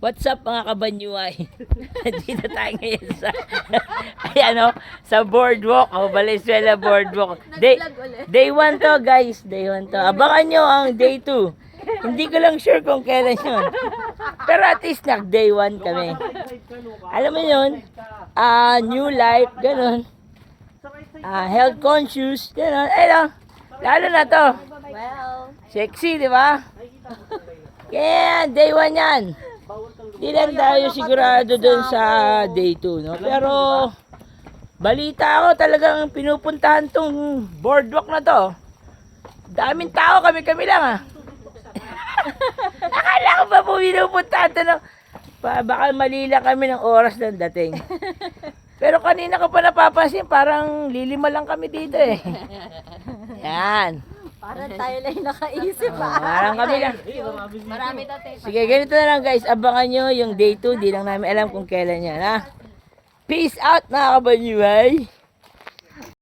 What's up mga kabanyuay? Nandito tayo ngayon sa sa boardwalk, Valenzuela boardwalk. Day 1 to guys, day 1 to. Abangan nyo ang day 2. Hindi ko lang sure kung kailan yun. Pero at least nag day 1 kami. Alam mo yun, new life, ganun. Health conscious, ganun. Lalo na to. Sexy, di ba? Kaya day 1 yan. Di lang tayo sigurado doon sa day 2, no? Pero balita ako talagang pinupuntahan tong boardwalk na to. Daming tao, kami lang Akala ko ba po pinupuntahan to, no? Baka mali lang kami ng oras ng dating. Pero kanina ko pa napapansin, parang lilima lang kami dito eh. Yan. Parang tayo lang nakaisip Parang kami lang. Marami daw Sige, ganito na lang guys. Abangan nyo yung day 2. Di lang namin alam kung kailan yan, ha? Peace out mga kabanyuhay.